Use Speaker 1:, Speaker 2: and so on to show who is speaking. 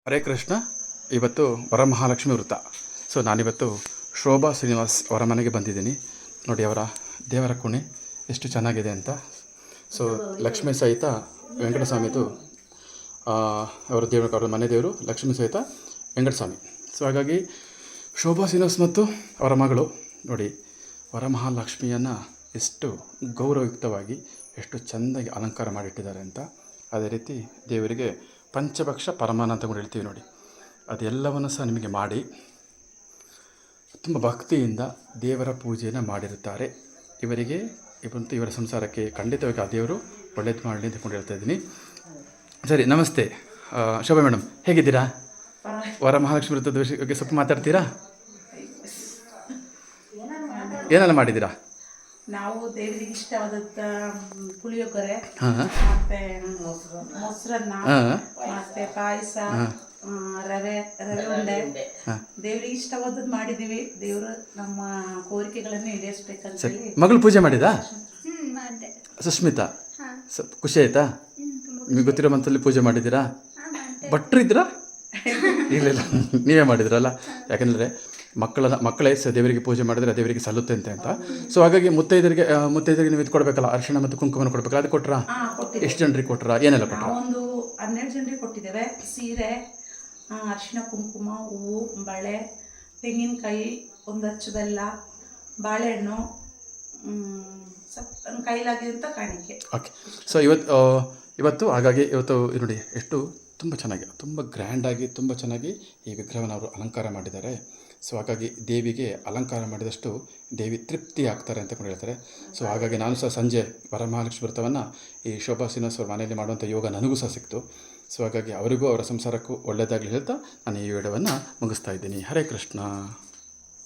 Speaker 1: ಹರೇ ಕೃಷ್ಣ. ಇವತ್ತು ವರಮಹಾಲಕ್ಷ್ಮಿ ವೃತ. ಸೊ ನಾನಿವತ್ತು ಶೋಭಾ ಶ್ರೀನಿವಾಸ್ ಅವರ ಮನೆಗೆ ಬಂದಿದ್ದೀನಿ. ನೋಡಿ ಅವರ ದೇವರ ಕೋಣೆ ಎಷ್ಟು ಚೆನ್ನಾಗಿದೆ ಅಂತ. ಸೊ ಲಕ್ಷ್ಮೀ ಸಹಿತ ವೆಂಕಟಸ್ವಾಮಿದು ಅವರ ದೇವರು, ಅವರ ಮನೆ ದೇವರು ಲಕ್ಷ್ಮೀ ಸಹಿತ ವೆಂಕಟಸ್ವಾಮಿ. ಸೊ ಹಾಗಾಗಿ ಶೋಭಾ ಶ್ರೀನಿವಾಸ್ ಮತ್ತು ಅವರ ಮಗಳು ನೋಡಿ ವರಮಹಾಲಕ್ಷ್ಮಿಯನ್ನು ಎಷ್ಟು ಗೌರವಯುಕ್ತವಾಗಿ ಎಷ್ಟು ಚೆಂದಾಗಿ ಅಲಂಕಾರ ಮಾಡಿಟ್ಟಿದ್ದಾರೆ ಅಂತ. ಅದೇ ರೀತಿ ದೇವರಿಗೆ ಪಂಚಭಕ್ಷ ಪರಮಾನ ಅಂತ ಕೂಡ ಹೇಳ್ತೀವಿ ನೋಡಿ. ಅದೆಲ್ಲವನ್ನು ಸಹ ನಿಮಗೆ ಮಾಡಿ ತುಂಬ ಭಕ್ತಿಯಿಂದ ದೇವರ ಪೂಜೆಯನ್ನು ಮಾಡಿರುತ್ತಾರೆ. ಇವರಿಗೆ ಇವರ ಸಂಸಾರಕ್ಕೆ ಖಂಡಿತವಾಗಿ ಆ ದೇವರು ಒಳ್ಳೇದು ಮಾಡಲಿ ಅಂತ ಕೊಂಡು ಹೇಳ್ತಾ ಇದ್ದೀನಿ. ಸರಿ, ನಮಸ್ತೆ ಶೋಭಾ ಮೇಡಮ್, ಹೇಗಿದ್ದೀರಾ? ವರಮಹಾಲಕ್ಷ್ಮಿ ವೃತ್ತದ ಬಗ್ಗೆ ಸ್ವಲ್ಪ ಮಾತಾಡ್ತೀರಾ? ಏನೆಲ್ಲ ಮಾಡಿದ್ದೀರಾ?
Speaker 2: ನಾವು ದೇವರಿಗೆ ಇಷ್ಟವಾದಂಥ ಪುಳಿಯೋಗರೆ, ಮತ್ತೆ ಮೊಸರನ್ನ, ಮತ್ತೆ ಪಾಯಸ, ರವೆ ಉಂಡೆ ದೇವರಿಗೆ ಇಷ್ಟವಾದದ್ದು ಮಾಡಿದ್ದೀವಿ. ದೇವರು ನಮ್ಮ ಕೋರಿಕೆಗಳನ್ನು ಈಡೇರಿಸ್ಬೇಕಂತ ಹೇಳಿ.
Speaker 1: ಮಗಳು ಪೂಜೆ ಮಾಡಿದಾ? ಸುಸ್ಮಿತಾ, ಖುಷಿ ಆಯ್ತಾ? ನಿಮಗೆ ಗೊತ್ತಿರೋ ಮಂತಲ್ಲಿ ಪೂಜೆ ಮಾಡಿದ್ದೀರಾ? ಭಟ್ರು ಇದ್ರಾ? ಇಲ್ಲ, ನೀವೇ ಮಾಡಿದ್ರಲ್ಲ. ಯಾಕೆಂದರೆ ಮಕ್ಕಳೇ ದೇವರಿಗೆ ಪೂಜೆ ಮಾಡಿದರೆ ದೇವರಿಗೆ ಸಲ್ಲುತ್ತೆ ಅಂತ. ಸೊ ಹಾಗಾಗಿ ಮುತ್ತೈದರಿಗೆ ನೀವು ಇದು ಕೊಡಬೇಕಲ್ಲ, ಅರಿಶಿಣ ಮತ್ತು ಕುಂಕುಮನ ಕೊಡಬೇಕಲ್ಲ, ಅದು ಕೊಟ್ರಾ? ಎಷ್ಟು ಜನರಿಗೆ ಕೊಟ್ರಾ? ಏನೆಲ್ಲ ಕೊಟ್ರಾ?
Speaker 2: ಒಂದು 12 ಜನರಿಗೆ ಕೊಟ್ಟಿದ್ದೇವೆ. ಸೀರೆ, ಅರಿಶಿಣ ಕುಂಕುಮ, ಹೂವು, ಬಳೆ, ತೆಂಗಿನಕಾಯಿ, ಒಂದು ಅಚ್ಚು ಬೆಲ್ಲ, ಬಾಳೆಹಣ್ಣು, ಕೈಲಾಗಿದ್ದಂಥ ಕಾಣಿಕೆ.
Speaker 1: ಓಕೆ. ಸೊ ಇವತ್ತು ಹಾಗಾಗಿ ಇವತ್ತು ನೋಡಿ ಎಷ್ಟು ತುಂಬ ಚೆನ್ನಾಗಿ, ತುಂಬ ಗ್ರ್ಯಾಂಡಾಗಿ, ತುಂಬ ಚೆನ್ನಾಗಿ ಈ ವಿಗ್ರಹವನ್ನು ಅವರು ಅಲಂಕಾರ ಮಾಡಿದ್ದಾರೆ. ಸೊ ಹಾಗಾಗಿ ದೇವಿಗೆ ಅಲಂಕಾರ ಮಾಡಿದಷ್ಟು ದೇವಿ ತೃಪ್ತಿ ಆಗ್ತಾರೆ ಅಂತ ಕೂಡ ಹೇಳ್ತಾರೆ. ಸೊ ಹಾಗಾಗಿ ನಾನು ಸಹ ಸಂಜೆ ವರಮಹಾಲಕ್ಷ್ಮಿ ವ್ರತವನ್ನು ಈ ಶೋಭಾ ಶ್ರೀನಿವಾಸ್ ಅವ್ರ ಮನೆಯಲ್ಲಿ ಮಾಡುವಂಥ ಯೋಗ ನನಗೂ ಸಹ ಸಿಕ್ತು. ಸೊ ಹಾಗಾಗಿ ಅವರಿಗೂ ಅವರ ಸಂಸಾರಕ್ಕೂ ಒಳ್ಳೆಯದಾಗಲಿ ಹೇಳ್ತಾ ನಾನು ಈ ವಿಡಿಯೋವನ್ನು ಮುಗಿಸ್ತಾ ಇದ್ದೀನಿ. ಹರೇ ಕೃಷ್ಣ.